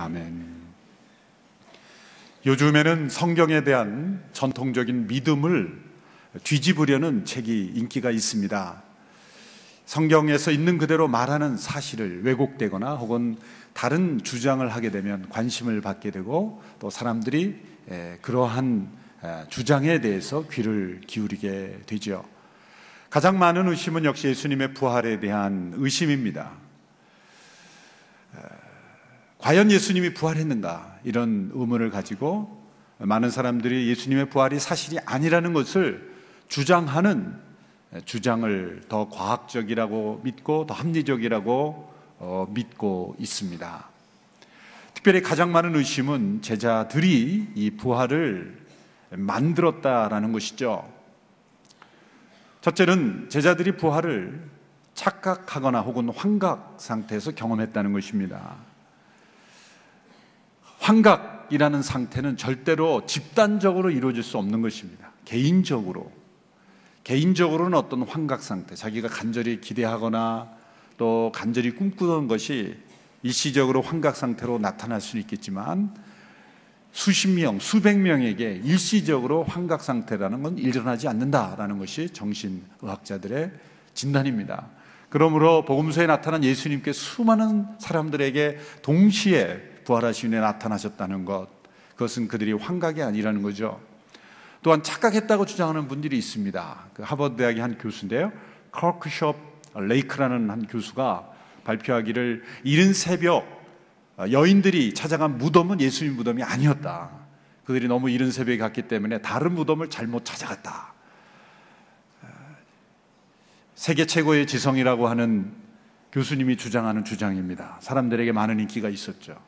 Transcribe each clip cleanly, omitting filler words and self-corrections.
아멘. 요즘에는 성경에 대한 전통적인 믿음을 뒤집으려는 책이 인기가 있습니다. 성경에서 있는 그대로 말하는 사실을 왜곡되거나 혹은 다른 주장을 하게 되면 관심을 받게 되고, 또 사람들이 그러한 주장에 대해서 귀를 기울이게 되죠. 가장 많은 의심은 역시 예수님의 부활에 대한 의심입니다. 과연 예수님이 부활했는가? 이런 의문을 가지고 많은 사람들이 예수님의 부활이 사실이 아니라는 것을 주장하는 주장을 더 과학적이라고 믿고 더 합리적이라고 믿고 있습니다. 특별히 가장 많은 의심은 제자들이 이 부활을 만들었다라는 것이죠. 첫째는 제자들이 부활을 착각하거나 혹은 환각 상태에서 경험했다는 것입니다. 환각이라는 상태는 절대로 집단적으로 이루어질 수 없는 것입니다. 개인적으로는 어떤 환각 상태, 자기가 간절히 기대하거나 또 간절히 꿈꾸던 것이 일시적으로 환각 상태로 나타날 수는 있겠지만, 수십 명, 수백 명에게 일시적으로 환각 상태라는 건 일어나지 않는다라는 것이 정신의학자들의 진단입니다. 그러므로 복음서에 나타난 예수님께 수많은 사람들에게 동시에 부활하신 후에 나타나셨다는 것, 그것은 그들이 환각이 아니라는 거죠. 또한 착각했다고 주장하는 분들이 있습니다. 그 하버드 대학의 한 교수인데요, 커크숍 레이크라는 한 교수가 발표하기를, 이른 새벽 여인들이 찾아간 무덤은 예수님 무덤이 아니었다. 그들이 너무 이른 새벽에 갔기 때문에 다른 무덤을 잘못 찾아갔다. 세계 최고의 지성이라고 하는 교수님이 주장하는 주장입니다. 사람들에게 많은 인기가 있었죠.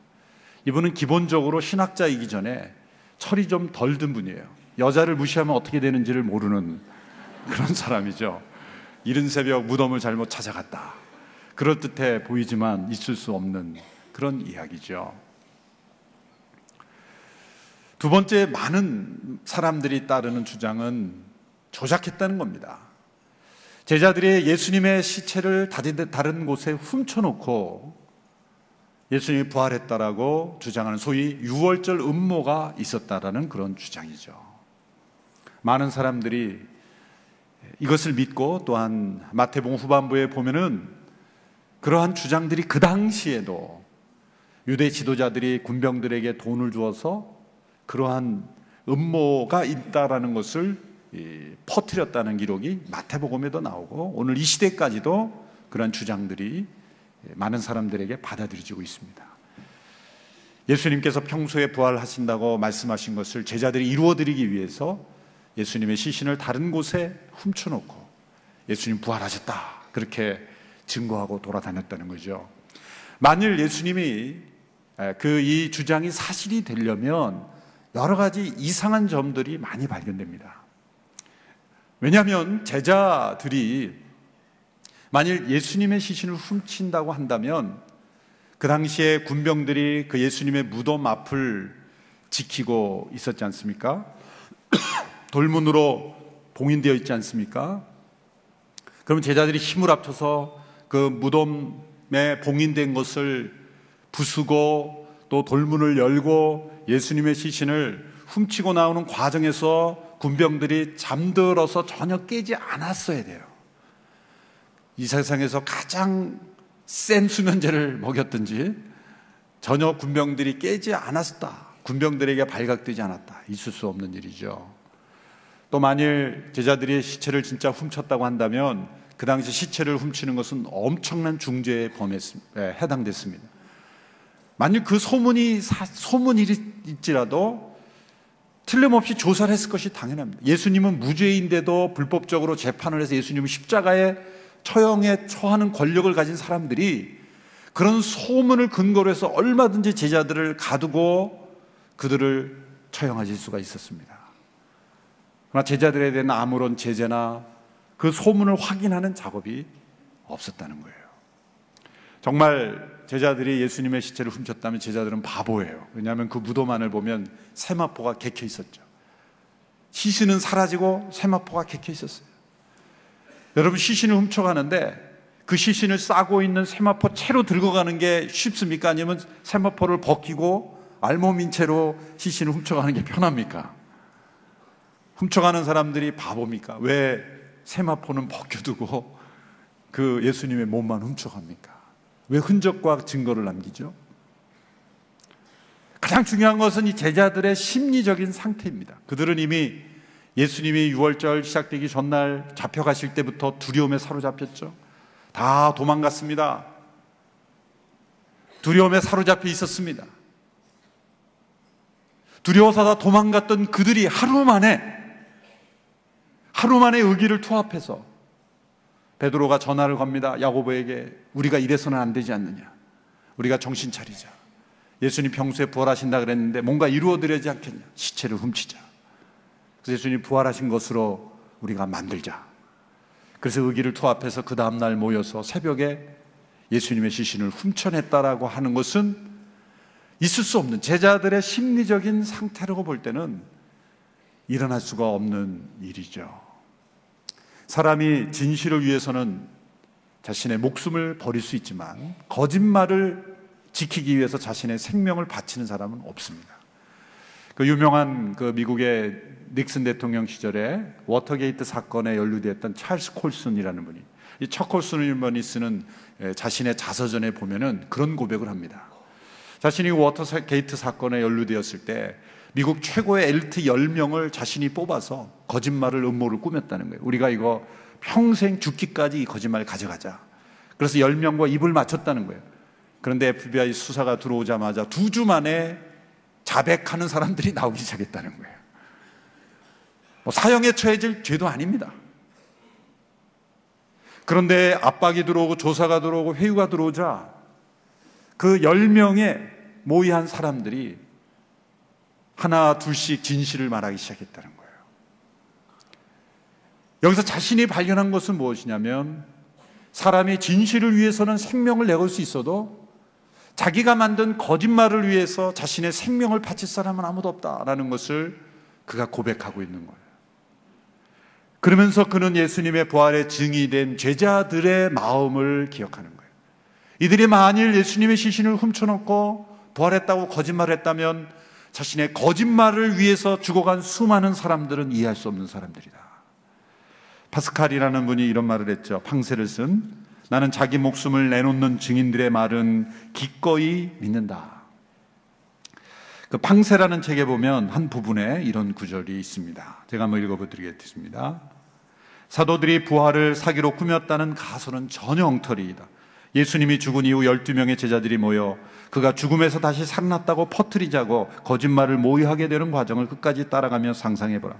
이분은 기본적으로 신학자이기 전에 철이 좀 덜 든 분이에요. 여자를 무시하면 어떻게 되는지를 모르는 그런 사람이죠. 이른 새벽 무덤을 잘못 찾아갔다. 그럴듯해 보이지만 있을 수 없는 그런 이야기죠. 두 번째, 많은 사람들이 따르는 주장은 조작했다는 겁니다. 제자들이 예수님의 시체를 다른 곳에 훔쳐놓고 예수님이 부활했다라고 주장하는 소위 유월절 음모가 있었다라는 그런 주장이죠. 많은 사람들이 이것을 믿고, 또한 마태복음 후반부에 보면은 그러한 주장들이 그 당시에도 유대 지도자들이 군병들에게 돈을 주어서 그러한 음모가 있다라는 것을 퍼뜨렸다는 기록이 마태복음에도 나오고, 오늘 이 시대까지도 그러한 주장들이 많은 사람들에게 받아들여지고 있습니다. 예수님께서 평소에 부활하신다고 말씀하신 것을 제자들이 이루어드리기 위해서 예수님의 시신을 다른 곳에 훔쳐놓고 예수님 부활하셨다, 그렇게 증거하고 돌아다녔다는 거죠. 만일 예수님이 이 주장이 사실이 되려면 여러 가지 이상한 점들이 많이 발견됩니다. 왜냐하면 제자들이 만일 예수님의 시신을 훔친다고 한다면 그 당시에 군병들이 그 예수님의 무덤 앞을 지키고 있었지 않습니까? 돌문으로 봉인되어 있지 않습니까? 그러면 제자들이 힘을 합쳐서 그 무덤에 봉인된 것을 부수고 또 돌문을 열고 예수님의 시신을 훔치고 나오는 과정에서 군병들이 잠들어서 전혀 깨지 않았어야 돼요. 이 세상에서 가장 센 수면제를 먹였든지 전혀 군병들이 깨지 않았다, 군병들에게 발각되지 않았다, 있을 수 없는 일이죠. 또 만일 제자들이 시체를 진짜 훔쳤다고 한다면 그 당시 시체를 훔치는 것은 엄청난 중죄의 범에 해당됐습니다. 만일 그 소문일지라도 틀림없이 조사를 했을 것이 당연합니다. 예수님은 무죄인데도 불법적으로 재판을 해서 예수님을 십자가에 처형에 처하는 권력을 가진 사람들이 그런 소문을 근거로 해서 얼마든지 제자들을 가두고 그들을 처형하실 수가 있었습니다. 그러나 제자들에 대한 아무런 제재나 그 소문을 확인하는 작업이 없었다는 거예요. 정말 제자들이 예수님의 시체를 훔쳤다면 제자들은 바보예요. 왜냐하면 그 무덤 안을 보면 세마포가 개켜 있었죠. 시신은 사라지고 세마포가 개켜 있었어요. 여러분, 시신을 훔쳐가는데 그 시신을 싸고 있는 세마포 채로 들고 가는 게 쉽습니까? 아니면 세마포를 벗기고 알몸인 채로 시신을 훔쳐가는 게 편합니까? 훔쳐가는 사람들이 바보입니까? 왜 세마포는 벗겨두고 그 예수님의 몸만 훔쳐갑니까? 왜 흔적과 증거를 남기죠? 가장 중요한 것은 이 제자들의 심리적인 상태입니다. 그들은 이미 예수님이 유월절 시작되기 전날 잡혀가실 때부터 두려움에 사로잡혔죠. 다 도망갔습니다. 두려움에 사로잡혀 있었습니다. 두려워서 다 도망갔던 그들이 하루 만에 의기를 투합해서 베드로가 전화를 겁니다. 야고보에게 우리가 이래서는 안 되지 않느냐. 우리가 정신 차리자. 예수님 평소에 부활하신다 그랬는데 뭔가 이루어드려야지 않겠냐. 시체를 훔치자. 그래서 예수님 부활하신 것으로 우리가 만들자. 그래서 의기를 투합해서 그 다음날 모여서 새벽에 예수님의 시신을 훔쳐냈다라고 하는 것은 있을 수 없는 제자들의 심리적인 상태라고 볼 때는 일어날 수가 없는 일이죠. 사람이 진실을 위해서는 자신의 목숨을 버릴 수 있지만 거짓말을 지키기 위해서 자신의 생명을 바치는 사람은 없습니다. 그 유명한 그 미국의 닉슨 대통령 시절에 워터게이트 사건에 연루되었던 찰스 콜슨이라는 분이, 이 척 콜슨이 쓰는 자신의 자서전에 보면은 그런 고백을 합니다. 자신이 워터게이트 사건에 연루되었을 때 미국 최고의 엘리트 10명을 자신이 뽑아서 거짓말을, 음모를 꾸몄다는 거예요. 우리가 이거 평생 죽기까지 이 거짓말을 가져가자. 그래서 10명과 입을 맞췄다는 거예요. 그런데 FBI 수사가 들어오자마자 2주 만에 자백하는 사람들이 나오기 시작했다는 거예요. 사형에 처해질 죄도 아닙니다. 그런데 압박이 들어오고 조사가 들어오고 회유가 들어오자 그 10명의 모의한 사람들이 하나 둘씩 진실을 말하기 시작했다는 거예요. 여기서 자신이 발견한 것은 무엇이냐면, 사람이 진실을 위해서는 생명을 내걸 수 있어도 자기가 만든 거짓말을 위해서 자신의 생명을 바칠 사람은 아무도 없다라는 것을 그가 고백하고 있는 거예요. 그러면서 그는 예수님의 부활의 증이 된 제자들의 마음을 기억하는 거예요. 이들이 만일 예수님의 시신을 훔쳐놓고 부활했다고 거짓말을 했다면 자신의 거짓말을 위해서 죽어간 수많은 사람들은 이해할 수 없는 사람들이다. 파스칼이라는 분이 이런 말을 했죠. 팡세를 쓴 나는 자기 목숨을 내놓는 증인들의 말은 기꺼이 믿는다. 그 팡세라는 책에 보면 한 부분에 이런 구절이 있습니다. 제가 한번 읽어드리겠습니다. 사도들이 부활을 사기로 꾸몄다는 가설은 전혀 엉터리이다. 예수님이 죽은 이후 12명의 제자들이 모여 그가 죽음에서 다시 살아났다고 퍼뜨리자고 거짓말을 모의하게 되는 과정을 끝까지 따라가며 상상해보라.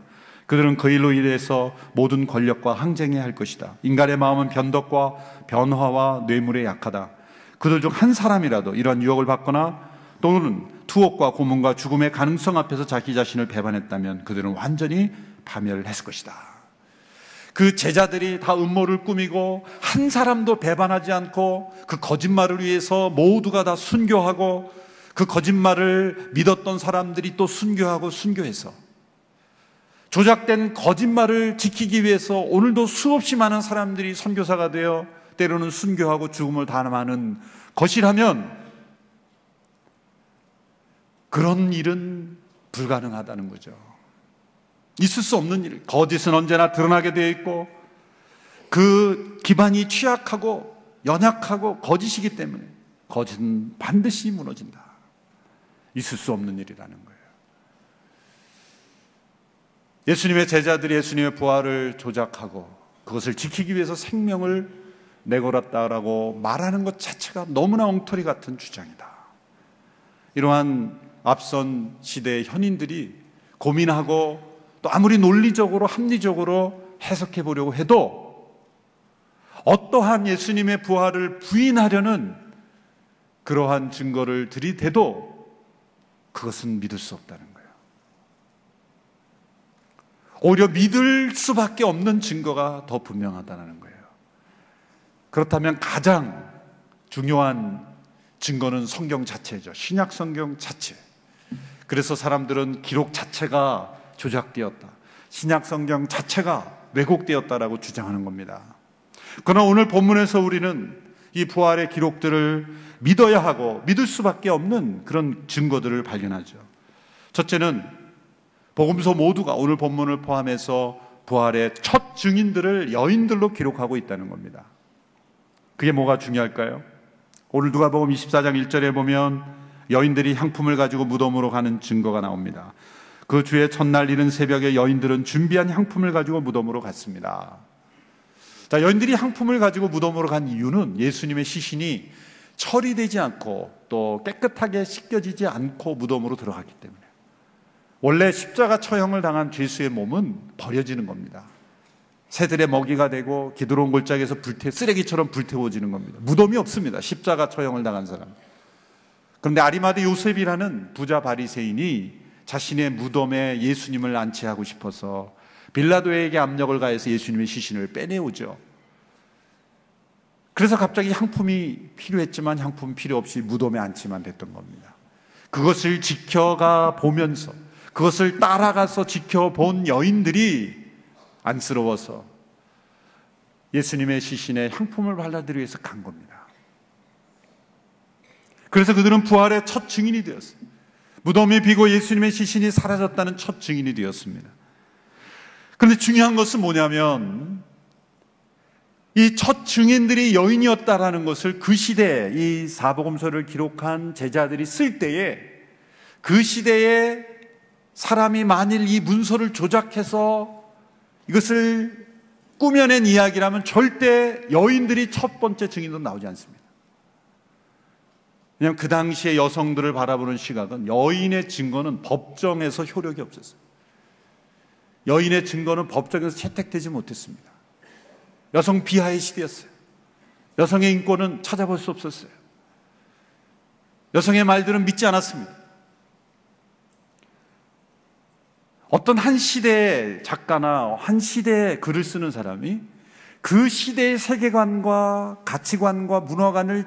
그들은 그 일로 인해서 모든 권력과 항쟁해야 할 것이다. 인간의 마음은 변덕과 변화와 뇌물에 약하다. 그들 중 한 사람이라도 이러한 유혹을 받거나 또는 투옥과 고문과 죽음의 가능성 앞에서 자기 자신을 배반했다면 그들은 완전히 파멸했을 것이다. 그 제자들이 다 음모를 꾸미고 한 사람도 배반하지 않고 그 거짓말을 위해서 모두가 다 순교하고 그 거짓말을 믿었던 사람들이 또 순교하고 순교해서 조작된 거짓말을 지키기 위해서 오늘도 수없이 많은 사람들이 선교사가 되어 때로는 순교하고 죽음을 당하는 것이라면 그런 일은 불가능하다는 거죠. 있을 수 없는 일. 거짓은 언제나 드러나게 되어 있고 그 기반이 취약하고 연약하고 거짓이기 때문에 거짓은 반드시 무너진다. 있을 수 없는 일이라는 거예요. 예수님의 제자들이 예수님의 부활을 조작하고 그것을 지키기 위해서 생명을 내걸었다라고 말하는 것 자체가 너무나 엉터리 같은 주장이다. 이러한 앞선 시대의 현인들이 고민하고 또 아무리 논리적으로 합리적으로 해석해 보려고 해도 어떠한 예수님의 부활을 부인하려는 그러한 증거를 들이대도 그것은 믿을 수 없다는 거예요. 오히려 믿을 수밖에 없는 증거가 더 분명하다는 거예요. 그렇다면 가장 중요한 증거는 성경 자체죠. 신약 성경 자체. 그래서 사람들은 기록 자체가 조작되었다. 신약 성경 자체가 왜곡되었다라고 주장하는 겁니다. 그러나 오늘 본문에서 우리는 이 부활의 기록들을 믿어야 하고 믿을 수밖에 없는 그런 증거들을 발견하죠. 첫째는 복음서 모두가 오늘 본문을 포함해서 부활의 첫 증인들을 여인들로 기록하고 있다는 겁니다. 그게 뭐가 중요할까요? 오늘 누가복음 24장 1절에 보면 여인들이 향품을 가지고 무덤으로 가는 증거가 나옵니다. 그 주의 첫날 이른 새벽에 여인들은 준비한 향품을 가지고 무덤으로 갔습니다. 자, 여인들이 향품을 가지고 무덤으로 간 이유는 예수님의 시신이 처리되지 않고 또 깨끗하게 씻겨지지 않고 무덤으로 들어갔기 때문에. 원래 십자가 처형을 당한 죄수의 몸은 버려지는 겁니다. 새들의 먹이가 되고 기드론 골짜기에서 쓰레기처럼 불태워지는 겁니다. 무덤이 없습니다. 십자가 처형을 당한 사람. 그런데 아리마대 요셉이라는 부자 바리새인이 자신의 무덤에 예수님을 안치하고 싶어서 빌라도에게 압력을 가해서 예수님의 시신을 빼내오죠. 그래서 갑자기 향품이 필요했지만 향품 필요 없이 무덤에 안치만 됐던 겁니다. 그것을 지켜가 보면서 그것을 따라가서 지켜본 여인들이 안쓰러워서 예수님의 시신에 향품을 발라드리기 위해서 간 겁니다. 그래서 그들은 부활의 첫 증인이 되었어요. 무덤이 비고 예수님의 시신이 사라졌다는 첫 증인이 되었습니다. 그런데 중요한 것은 뭐냐면 이 첫 증인들이 여인이었다라는 것을 그 시대에 이 사복음서를 기록한 제자들이 쓸 때에 그 시대에 사람이 만일 이 문서를 조작해서 이것을 꾸며낸 이야기라면 절대 여인들이 첫 번째 증인으로 나오지 않습니다. 왜냐하면 그 당시에 여성들을 바라보는 시각은 여인의 증거는 법정에서 효력이 없었어요. 여인의 증거는 법정에서 채택되지 못했습니다. 여성 비하의 시대였어요. 여성의 인권은 찾아볼 수 없었어요. 여성의 말들은 믿지 않았습니다. 어떤 한 시대의 작가나 한 시대의 글을 쓰는 사람이 그 시대의 세계관과 가치관과 문화관을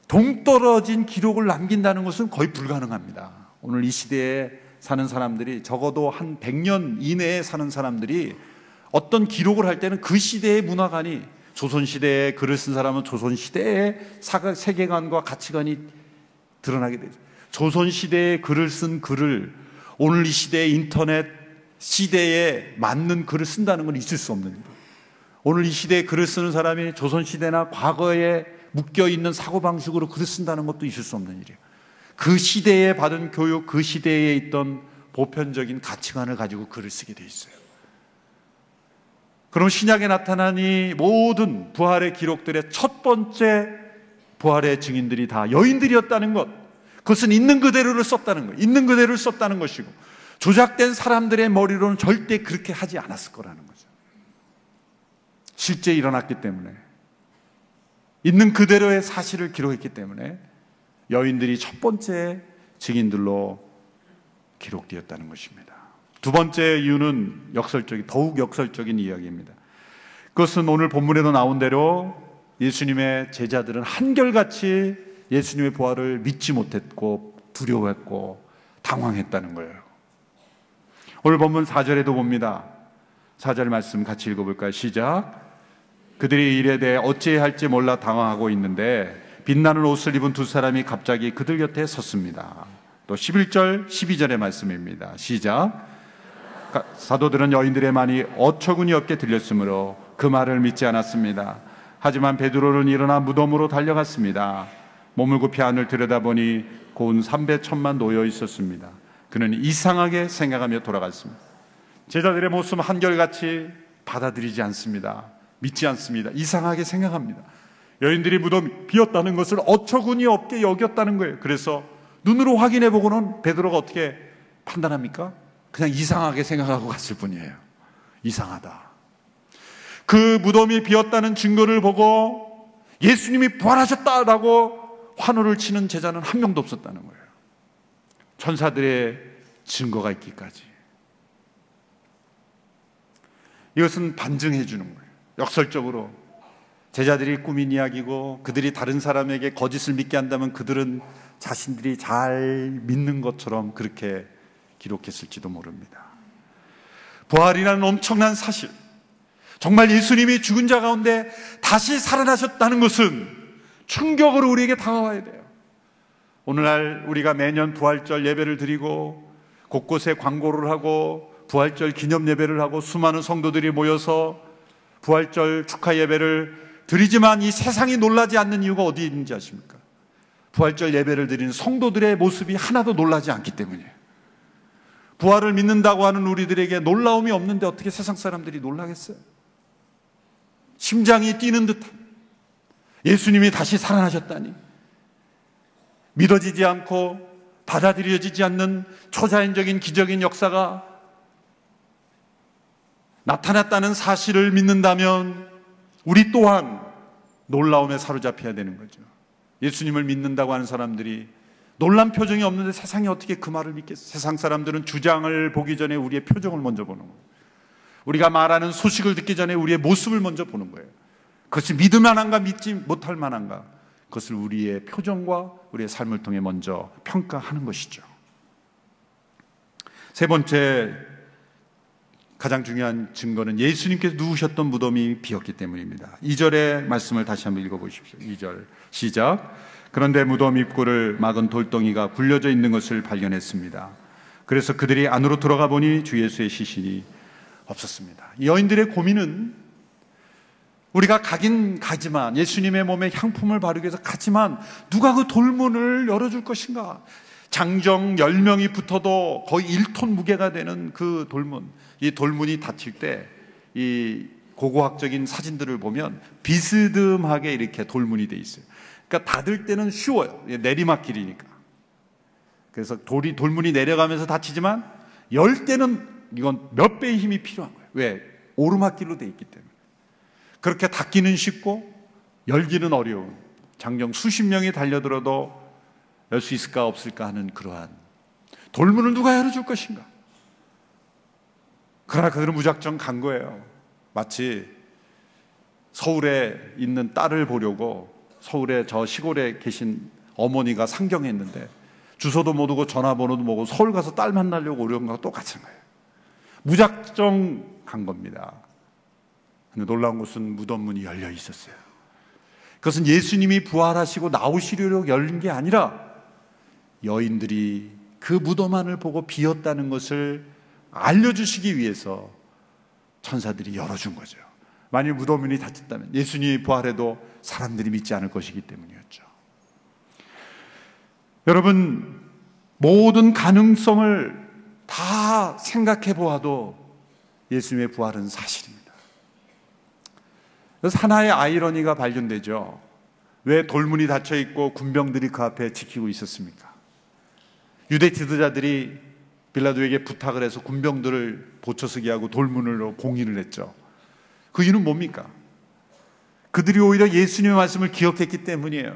동떨어진 기록을 남긴다는 것은 거의 불가능합니다. 오늘 이 시대에 사는 사람들이 적어도 한 100년 이내에 사는 사람들이 어떤 기록을 할 때는 그 시대의 문화관이 조선시대에 글을 쓴 사람은 조선시대의 세계관과 가치관이 드러나게 되죠. 조선시대에 글을 쓴 글을 오늘 이 시대의 인터넷 시대에 맞는 글을 쓴다는 건 있을 수 없는 일이에요. 오늘 이 시대에 글을 쓰는 사람이 조선시대나 과거에 묶여있는 사고방식으로 글을 쓴다는 것도 있을 수 없는 일이에요. 그 시대에 받은 교육, 그 시대에 있던 보편적인 가치관을 가지고 글을 쓰게 돼 있어요. 그럼 신약에 나타난 이 모든 부활의 기록들의 첫 번째 부활의 증인들이 다 여인들이었다는 것, 그것은 있는 그대로를 썼다는 거예요. 있는 그대로를 썼다는 것이고 조작된 사람들의 머리로는 절대 그렇게 하지 않았을 거라는 거죠. 실제 일어났기 때문에, 있는 그대로의 사실을 기록했기 때문에 여인들이 첫 번째 증인들로 기록되었다는 것입니다. 두 번째 이유는 더욱 역설적인 이야기입니다. 그것은 오늘 본문에도 나온 대로 예수님의 제자들은 한결같이 예수님의 부활을 믿지 못했고 두려워했고 당황했다는 거예요. 오늘 본문 4절에도 봅니다. 4절 말씀 같이 읽어볼까요? 시작. 그들이 일에 대해 어찌해야 할지 몰라 당황하고 있는데 빛나는 옷을 입은 두 사람이 갑자기 그들 곁에 섰습니다. 또 11절, 12절의 말씀입니다. 시작. 사도들은 여인들의 말이 어처구니 없게 들렸으므로 그 말을 믿지 않았습니다. 하지만 베드로는 일어나 무덤으로 달려갔습니다. 몸을 굽혀 안을 들여다보니 고운 삼배천만 놓여 있었습니다. 그는 이상하게 생각하며 돌아갔습니다. 제자들의 모습은 한결같이 받아들이지 않습니다. 믿지 않습니다. 이상하게 생각합니다. 여인들이 무덤이 비었다는 것을 어처구니 없게 여겼다는 거예요. 그래서 눈으로 확인해 보고는 베드로가 어떻게 판단합니까? 그냥 이상하게 생각하고 갔을 뿐이에요. 이상하다. 그 무덤이 비었다는 증거를 보고 예수님이 부활하셨다라고 환호를 치는 제자는 한 명도 없었다는 거예요. 천사들의 증거가 있기까지. 이것은 반증해 주는 거예요. 역설적으로 제자들이 꾸민 이야기고 그들이 다른 사람에게 거짓을 믿게 한다면 그들은 자신들이 잘 믿는 것처럼 그렇게 기록했을지도 모릅니다. 부활이라는 엄청난 사실, 정말 예수님이 죽은 자 가운데 다시 살아나셨다는 것은 충격으로 우리에게 다가와야 돼요. 오늘날 우리가 매년 부활절 예배를 드리고 곳곳에 광고를 하고 부활절 기념 예배를 하고 수많은 성도들이 모여서 부활절 축하 예배를 드리지만 이 세상이 놀라지 않는 이유가 어디에 있는지 아십니까? 부활절 예배를 드리는 성도들의 모습이 하나도 놀라지 않기 때문이에요. 부활을 믿는다고 하는 우리들에게 놀라움이 없는데 어떻게 세상 사람들이 놀라겠어요? 심장이 뛰는 듯한, 예수님이 다시 살아나셨다니 믿어지지 않고 받아들여지지 않는 초자연적인 기적인 역사가 나타났다는 사실을 믿는다면 우리 또한 놀라움에 사로잡혀야 되는 거죠. 예수님을 믿는다고 하는 사람들이 놀란 표정이 없는데 세상이 어떻게 그 말을 믿겠어요? 세상 사람들은 주장을 보기 전에 우리의 표정을 먼저 보는 거예요. 우리가 말하는 소식을 듣기 전에 우리의 모습을 먼저 보는 거예요. 그것이 믿을 만한가 믿지 못할 만한가, 그것을 우리의 표정과 우리의 삶을 통해 먼저 평가하는 것이죠. 세 번째 가장 중요한 증거는 예수님께서 누우셨던 무덤이 비었기 때문입니다. 2절의 말씀을 다시 한번 읽어보십시오. 2절 시작. 그런데 무덤 입구를 막은 돌덩이가 굴려져 있는 것을 발견했습니다. 그래서 그들이 안으로 들어가 보니 주 예수의 시신이 없었습니다. 이 여인들의 고민은 우리가 가긴 가지만, 예수님의 몸에 향품을 바르기 위해서 가지만 누가 그 돌문을 열어줄 것인가? 장정 10명이 붙어도 거의 1톤 무게가 되는 그 돌문, 이 돌문이 닫힐 때 이 고고학적인 사진들을 보면 비스듬하게 이렇게 돌문이 돼 있어요. 그러니까 닫을 때는 쉬워요. 내리막길이니까. 그래서 돌문이 내려가면서 닫히지만 열 때는 이건 몇 배의 힘이 필요한 거예요. 왜? 오르막길로 돼 있기 때문에. 그렇게 닫기는 쉽고 열기는 어려운, 장정 수십 명이 달려들어도 열 수 있을까 없을까 하는 그러한 돌문을 누가 열어줄 것인가? 그러나 그들은 무작정 간 거예요. 마치 서울에 있는 딸을 보려고 서울에 저 시골에 계신 어머니가 상경했는데 주소도 모르고 전화번호도 모르고 서울 가서 딸 만나려고 오려는 거와 똑같은 거예요. 무작정 간 겁니다. 근데 놀라운 것은 무덤 문이 열려 있었어요. 그것은 예수님이 부활하시고 나오시려고 열린 게 아니라 여인들이 그 무덤 안을 보고 비었다는 것을 알려주시기 위해서 천사들이 열어준 거죠. 만일 무덤 문이 닫혔다면 예수님이 부활해도 사람들이 믿지 않을 것이기 때문이었죠. 여러분, 모든 가능성을 다 생각해 보아도 예수님의 부활은 사실입니다. 그래서 하나의 아이러니가 발견되죠. 왜 돌문이 닫혀 있고 군병들이 그 앞에 지키고 있었습니까? 유대 지도자들이 빌라도에게 부탁을 해서 군병들을 보초서게 하고 돌문으로 공인을 했죠. 그 이유는 뭡니까? 그들이 오히려 예수님의 말씀을 기억했기 때문이에요.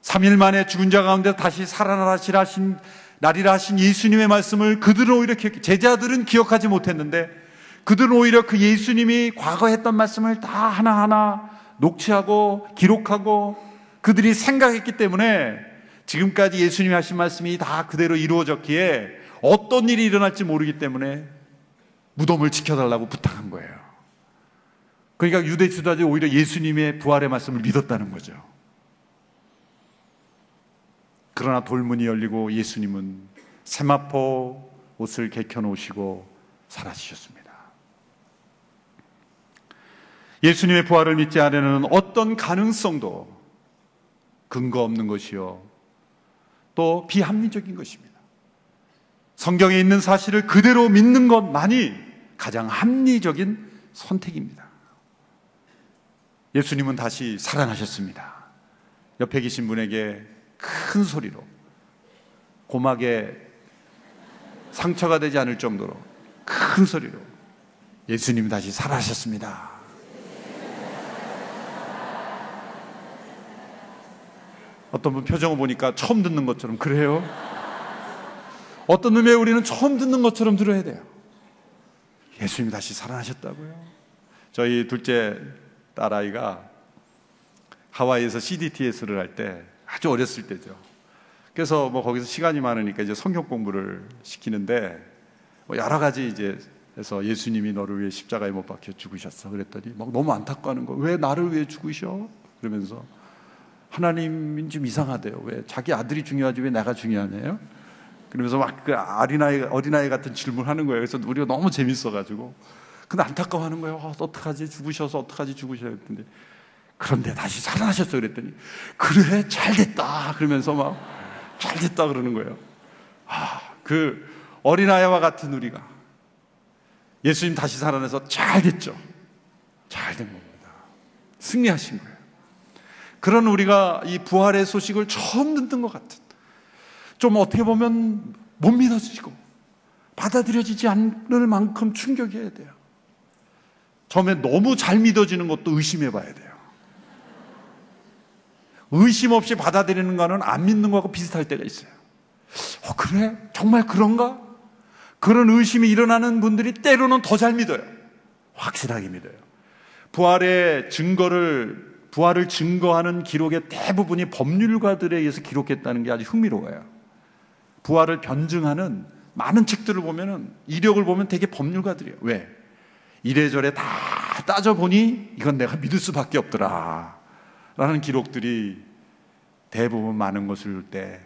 3일 만에 죽은 자 가운데 다시 살아나리라 하신 예수님의 말씀을 그들은 오히려 제자들은 기억하지 못했는데 그들은 오히려 그 예수님이 과거 했던 말씀을 다 하나하나 녹취하고 기록하고 그들이 생각했기 때문에 지금까지 예수님이 하신 말씀이 다 그대로 이루어졌기에 어떤 일이 일어날지 모르기 때문에 무덤을 지켜달라고 부탁한 거예요. 그러니까 유대 지도자들이 오히려 예수님의 부활의 말씀을 믿었다는 거죠. 그러나 돌문이 열리고 예수님은 세마포 옷을 개켜놓으시고 사라지셨습니다. 예수님의 부활을 믿지 않으려는 어떤 가능성도 근거 없는 것이요, 또 비합리적인 것입니다. 성경에 있는 사실을 그대로 믿는 것만이 가장 합리적인 선택입니다. 예수님은 다시 살아나셨습니다. 옆에 계신 분에게 큰 소리로, 고막에 상처가 되지 않을 정도로 큰 소리로 예수님이 다시 살아나셨습니다. 어떤 분 표정을 보니까 처음 듣는 것처럼, 그래요? 어떤 의미에 우리는 처음 듣는 것처럼 들어야 돼요. 예수님이 다시 살아나셨다고요? 저희 둘째 딸아이가 하와이에서 CDTS를 할 때 아주 어렸을 때죠. 그래서 거기서 시간이 많으니까 이제 성경 공부를 시키는데 여러 가지 이제 그래서 예수님이 너를 위해 십자가에 못 박혀 죽으셨어. 그랬더니 막 너무 안타까워하는 거예요. 왜 나를 위해 죽으셔? 그러면서 하나님은 좀 이상하대요. 왜 자기 아들이 중요하지 왜 내가 중요하냐요? 그러면서 막 그 어린아이 같은 질문하는 거예요. 그래서 우리가 너무 재밌어가지고 근데 안타까워하는 거예요. 어떡하지? 죽으셔서 어떡하지? 죽으셔야 했는데 그런데 다시 살아나셨어. 그랬더니 그래 잘됐다. 그러면서 막 잘됐다 그러는 거예요. 그 어린아이와 같은 우리가 예수님 다시 살아나서 잘됐죠. 잘된 겁니다. 승리하신 거예요. 그런 우리가 이 부활의 소식을 처음 듣는 것 같은, 좀 어떻게 보면 못 믿어지고 받아들여지지 않을 만큼 충격이어야 돼요. 처음에 너무 잘 믿어지는 것도 의심해 봐야 돼요. 의심 없이 받아들이는 거는 안 믿는 거하고 비슷할 때가 있어요. 그래? 정말 그런가? 그런 의심이 일어나는 분들이 때로는 더 잘 믿어요. 확실하게 믿어요. 부활을 증거하는 기록의 대부분이 법률가들에 의해서 기록했다는 게 아주 흥미로워요. 부활을 변증하는 많은 책들을 보면은, 이력을 보면 되게 법률가들이에요. 왜? 이래저래 다 따져보니 이건 내가 믿을 수밖에 없더라 라는 기록들이 대부분 많은 것을 때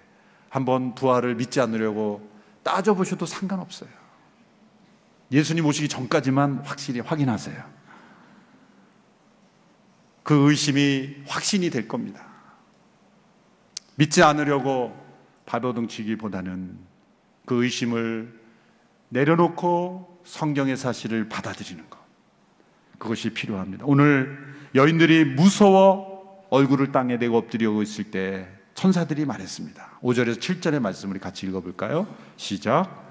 한번 부활을 믿지 않으려고 따져보셔도 상관없어요. 예수님 오시기 전까지만 확실히 확인하세요. 그 의심이 확신이 될 겁니다. 믿지 않으려고 발버둥치기보다는 그 의심을 내려놓고 성경의 사실을 받아들이는 것, 그것이 필요합니다. 오늘 여인들이 무서워 얼굴을 땅에 대고 엎드리고 있을 때 천사들이 말했습니다. 5절에서 7절의 말씀을 같이 읽어볼까요? 시작.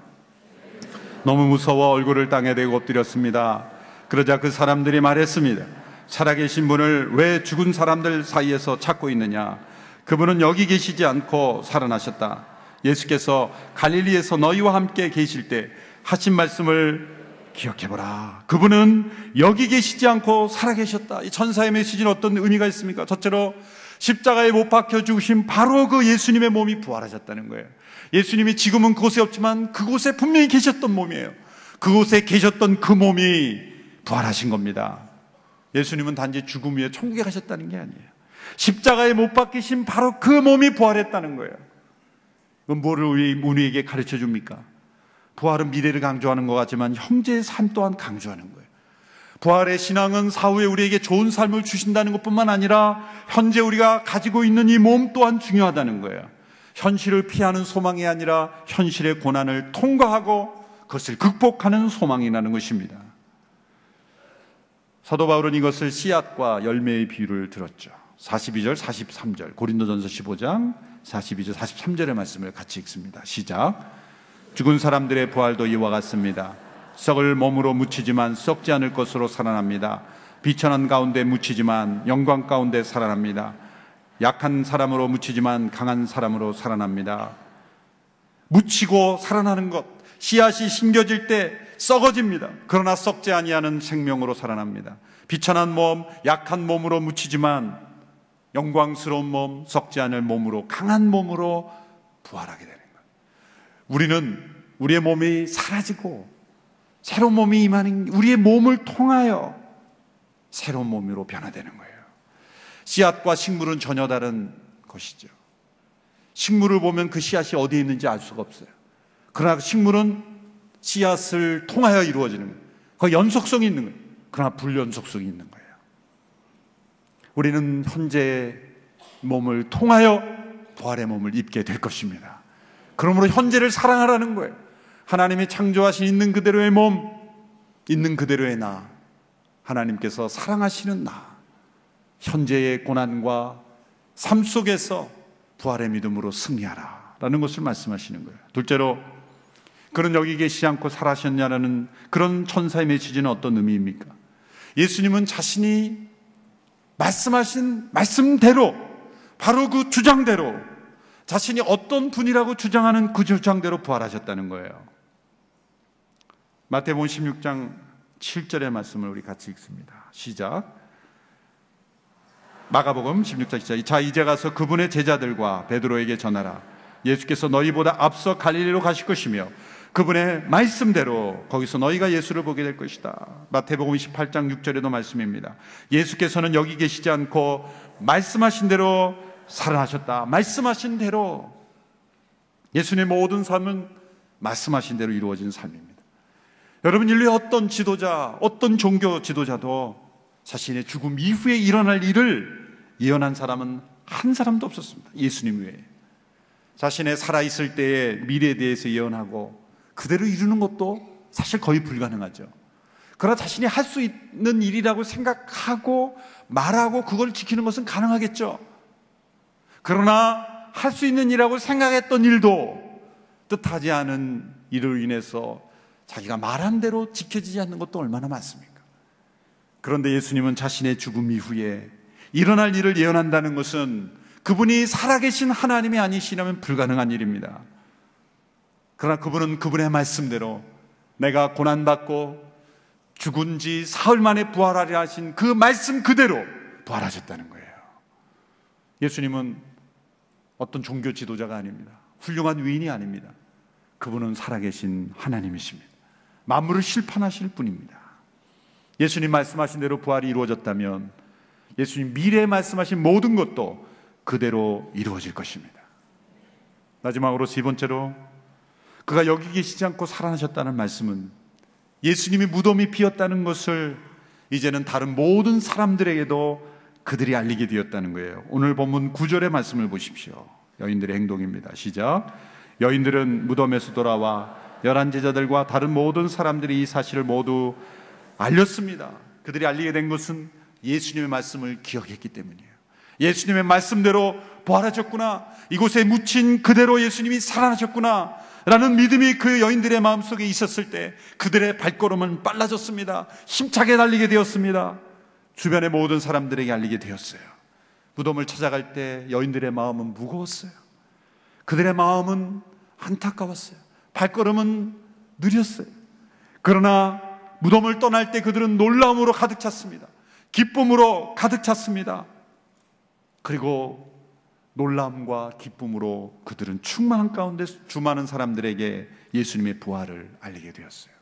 너무 무서워 얼굴을 땅에 대고 엎드렸습니다. 그러자 그 사람들이 말했습니다. 살아계신 분을 왜 죽은 사람들 사이에서 찾고 있느냐? 그분은 여기 계시지 않고 살아나셨다. 예수께서 갈릴리에서 너희와 함께 계실 때 하신 말씀을 기억해보라. 그분은 여기 계시지 않고 살아계셨다. 이 천사의 메시지는 어떤 의미가 있습니까? 첫째로 십자가에 못 박혀 죽으신 바로 그 예수님의 몸이 부활하셨다는 거예요. 예수님이 지금은 그곳에 없지만 그곳에 분명히 계셨던 몸이에요. 그곳에 계셨던 그 몸이 부활하신 겁니다. 예수님은 단지 죽음 위에 천국에 가셨다는 게 아니에요. 십자가에 못 박히신 바로 그 몸이 부활했다는 거예요. 그건 뭐를 우리에게 가르쳐 줍니까? 부활은 미래를 강조하는 것 같지만 현재의 삶 또한 강조하는 거예요. 부활의 신앙은 사후에 우리에게 좋은 삶을 주신다는 것뿐만 아니라 현재 우리가 가지고 있는 이 몸 또한 중요하다는 거예요. 현실을 피하는 소망이 아니라 현실의 고난을 통과하고 그것을 극복하는 소망이라는 것입니다. 사도 바울은 이것을 씨앗과 열매의 비유를 들었죠. 42절, 43절, 고린도전서 15장 42절, 43절의 말씀을 같이 읽습니다. 시작. 죽은 사람들의 부활도 이와 같습니다. 썩을 몸으로 묻히지만 썩지 않을 것으로 살아납니다. 비천한 가운데 묻히지만 영광 가운데 살아납니다. 약한 사람으로 묻히지만 강한 사람으로 살아납니다. 묻히고 살아나는 것, 씨앗이 심겨질 때 썩어집니다. 그러나 썩지 아니하는 생명으로 살아납니다. 비천한 몸, 약한 몸으로 묻히지만 영광스러운 몸, 썩지 않을 몸으로, 강한 몸으로 부활하게 되는 거예요. 우리는 우리의 몸이 사라지고 새로운 몸이 임하는, 우리의 몸을 통하여 새로운 몸으로 변화되는 거예요. 씨앗과 식물은 전혀 다른 것이죠. 식물을 보면 그 씨앗이 어디에 있는지 알 수가 없어요. 그러나 식물은 씨앗을 통하여 이루어지는 거예요. 그 연속성이 있는 거예요. 그러나 불연속성이 있는 거예요. 우리는 현재의 몸을 통하여 부활의 몸을 입게 될 것입니다. 그러므로 현재를 사랑하라는 거예요. 하나님이 창조하신 있는 그대로의 몸, 있는 그대로의 나, 하나님께서 사랑하시는 나, 현재의 고난과 삶 속에서 부활의 믿음으로 승리하라 라는 것을 말씀하시는 거예요. 둘째로, 그는 여기 계시지 않고 살아셨냐라는 그런 천사의 메시지는 어떤 의미입니까? 예수님은 자신이 말씀하신 말씀대로, 바로 그 주장대로, 자신이 어떤 분이라고 주장하는 그 주장대로 부활하셨다는 거예요. 마태복음 16장 7절의 말씀을 우리 같이 읽습니다. 시작. 마가복음 16장 시작. 자, 이제 가서 그분의 제자들과 베드로에게 전하라. 예수께서 너희보다 앞서 갈릴리로 가실 것이며 그분의 말씀대로 거기서 너희가 예수를 보게 될 것이다. 마태복음 28장 6절에도 말씀입니다. 예수께서는 여기 계시지 않고 말씀하신 대로 살아나셨다. 말씀하신 대로. 예수님의 모든 삶은 말씀하신 대로 이루어진 삶입니다. 여러분, 인류의 어떤 지도자, 어떤 종교 지도자도 자신의 죽음 이후에 일어날 일을 예언한 사람은 한 사람도 없었습니다. 예수님 외에. 자신의 살아있을 때의 미래에 대해서 예언하고 그대로 이루는 것도 사실 거의 불가능하죠. 그러나 자신이 할 수 있는 일이라고 생각하고 말하고 그걸 지키는 것은 가능하겠죠. 그러나 할 수 있는 일이라고 생각했던 일도 뜻하지 않은 일로 인해서 자기가 말한 대로 지켜지지 않는 것도 얼마나 많습니까? 그런데 예수님은 자신의 죽음 이후에 일어날 일을 예언한다는 것은 그분이 살아계신 하나님이 아니시라면 불가능한 일입니다. 그러나 그분은 그분의 말씀대로 내가 고난받고 죽은 지 사흘 만에 부활하리라 하신 그 말씀 그대로 부활하셨다는 거예요. 예수님은 어떤 종교 지도자가 아닙니다. 훌륭한 위인이 아닙니다. 그분은 살아계신 하나님이십니다. 만물을 실판하실 분입니다. 예수님 말씀하신 대로 부활이 이루어졌다면 예수님 미래에 말씀하신 모든 것도 그대로 이루어질 것입니다. 마지막으로 세 번째로, 그가 여기 계시지 않고 살아나셨다는 말씀은 예수님이 무덤이 비었다는 것을 이제는 다른 모든 사람들에게도 그들이 알리게 되었다는 거예요. 오늘 본문 9절의 말씀을 보십시오. 여인들의 행동입니다. 시작. 여인들은 무덤에서 돌아와 열한 제자들과 다른 모든 사람들이 이 사실을 모두 알렸습니다. 그들이 알리게 된 것은 예수님의 말씀을 기억했기 때문이에요. 예수님의 말씀대로 부활하셨구나, 이곳에 묻힌 그대로 예수님이 살아나셨구나 라는 믿음이 그 여인들의 마음속에 있었을 때 그들의 발걸음은 빨라졌습니다. 힘차게 달리게 되었습니다. 주변의 모든 사람들에게 알리게 되었어요. 무덤을 찾아갈 때 여인들의 마음은 무거웠어요. 그들의 마음은 안타까웠어요. 발걸음은 느렸어요. 그러나 무덤을 떠날 때 그들은 놀라움으로 가득 찼습니다. 기쁨으로 가득 찼습니다. 그리고 놀람과 기쁨으로 그들은 충만한 가운데 수많은 사람들에게 예수님의 부활을 알리게 되었어요.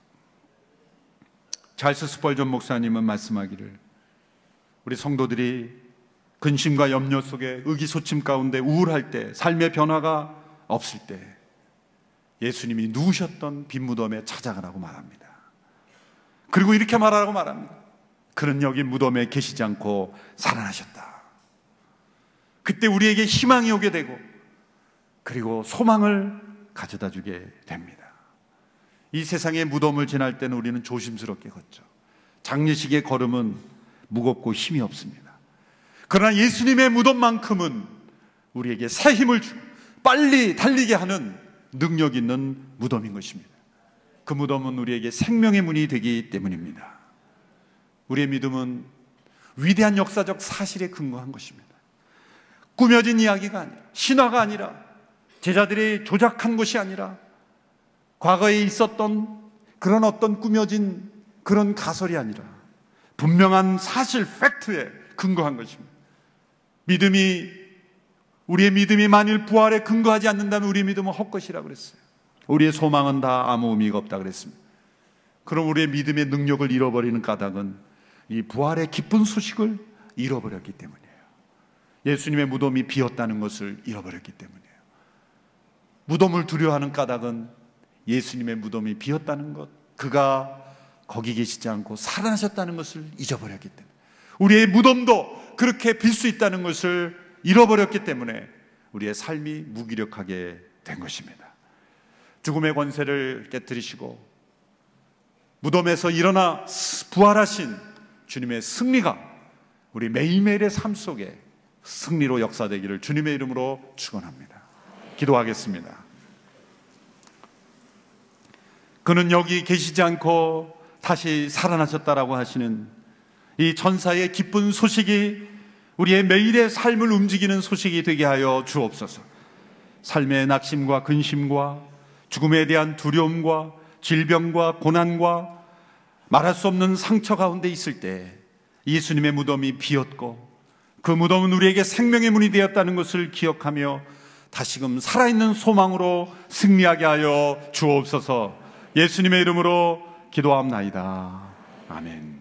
찰스 스펄전 목사님은 말씀하기를, 우리 성도들이 근심과 염려 속에 의기소침 가운데 우울할 때, 삶의 변화가 없을 때 예수님이 누우셨던 빈 무덤에 찾아가라고 말합니다. 그리고 이렇게 말하라고 말합니다. 그는 여기 무덤에 계시지 않고 살아나셨다. 그때 우리에게 희망이 오게 되고 그리고 소망을 가져다 주게 됩니다. 이 세상의 무덤을 지날 때는 우리는 조심스럽게 걷죠. 장례식의 걸음은 무겁고 힘이 없습니다. 그러나 예수님의 무덤만큼은 우리에게 새 힘을 주고 빨리 달리게 하는 능력 있는 무덤인 것입니다. 그 무덤은 우리에게 생명의 문이 되기 때문입니다. 우리의 믿음은 위대한 역사적 사실에 근거한 것입니다. 꾸며진 이야기가 아니라, 신화가 아니라, 제자들이 조작한 것이 아니라 과거에 있었던 그런 어떤 꾸며진 그런 가설이 아니라 분명한 사실, 팩트에 근거한 것입니다. 우리의 믿음이 만일 부활에 근거하지 않는다면 우리의 믿음은 헛것이라고 그랬어요. 우리의 소망은 다 아무 의미가 없다고 그랬습니다. 그럼 우리의 믿음의 능력을 잃어버리는 까닭은 이 부활의 기쁜 소식을 잃어버렸기 때문이에요. 예수님의 무덤이 비었다는 것을 잃어버렸기 때문이에요. 무덤을 두려워하는 까닭은 예수님의 무덤이 비었다는 것, 그가 거기 계시지 않고 살아나셨다는 것을 잊어버렸기 때문에, 우리의 무덤도 그렇게 빌 수 있다는 것을 잃어버렸기 때문에 우리의 삶이 무기력하게 된 것입니다. 죽음의 권세를 깨뜨리시고 무덤에서 일어나 부활하신 주님의 승리가 우리 매일매일의 삶 속에 승리로 역사되기를 주님의 이름으로 축원합니다. 기도하겠습니다. 그는 여기 계시지 않고 다시 살아나셨다라고 하시는 이 천사의 기쁜 소식이 우리의 매일의 삶을 움직이는 소식이 되게 하여 주옵소서. 삶의 낙심과 근심과 죽음에 대한 두려움과 질병과 고난과 말할 수 없는 상처 가운데 있을 때 예수님의 무덤이 비었고 그 무덤은 우리에게 생명의 문이 되었다는 것을 기억하며 다시금 살아있는 소망으로 승리하게 하여 주옵소서. 예수님의 이름으로 기도합나이다. 아멘.